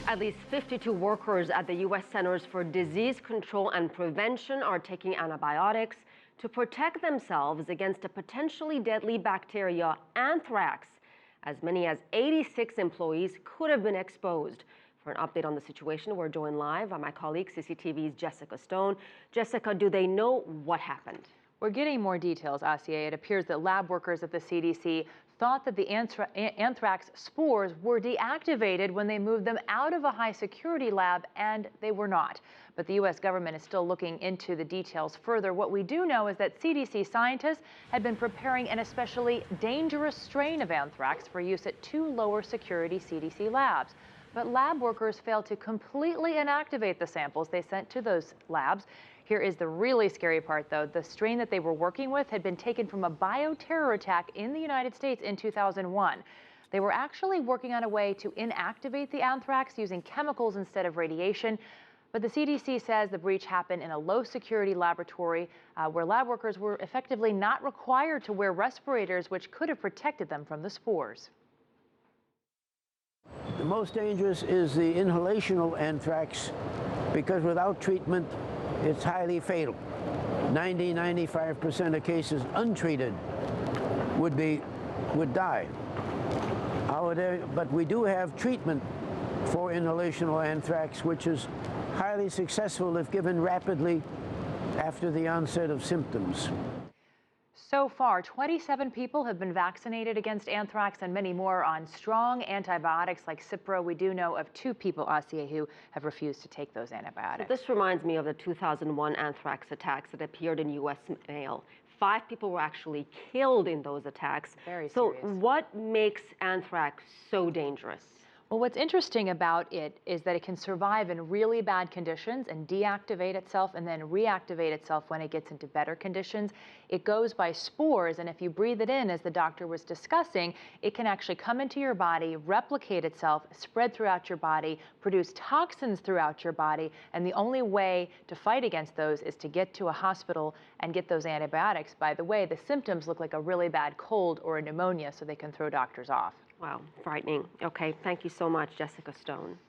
At least 52 workers at the U.S. Centers for Disease Control and Prevention are taking antibiotics to protect themselves against a potentially deadly bacteria, anthrax. As many as 86 employees could have been exposed. For an update on the situation, we're joined live by my colleague, CCTV's Jessica Stone. Jessica, do they know what happened? We're getting more details, Asiya. It appears that lab workers at the CDC thought that the anthrax spores were deactivated when they moved them out of a high-security lab, and they were not. But the U.S. government is still looking into the details further. What we do know is that CDC scientists had been preparing an especially dangerous strain of anthrax for use at two lower-security CDC labs. But lab workers failed to completely inactivate the samples they sent to those labs. Here is the really scary part, though. The strain that they were working with had been taken from a bioterror attack in the United States in 2001. They were actually working on a way to inactivate the anthrax using chemicals instead of radiation. But the CDC says the breach happened in a low-security laboratory where lab workers were effectively not required to wear respirators, which could have protected them from the spores. The most dangerous is the inhalational anthrax because without treatment, it's highly fatal. 90–95% of cases untreated would die. But we do have treatment for inhalational anthrax, which is highly successful if given rapidly after the onset of symptoms. So far, 27 people have been vaccinated against anthrax and many more on strong antibiotics like Cipro. We do know of 2 people, Asiya, who have refused to take those antibiotics. So this reminds me of the 2001 anthrax attacks that appeared in U.S. mail. 5 people were actually killed in those attacks. Very serious. So what makes anthrax so dangerous? Well, what's interesting about it is that it can survive in really bad conditions and deactivate itself and then reactivate itself when it gets into better conditions. It goes by spores, and if you breathe it in, as the doctor was discussing, it can actually come into your body, replicate itself, spread throughout your body, produce toxins throughout your body, and the only way to fight against those is to get to a hospital and get those antibiotics. By the way, the symptoms look like a really bad cold or a pneumonia, so they can throw doctors off. Wow, frightening. Okay, thank you so much, Jessica Stone.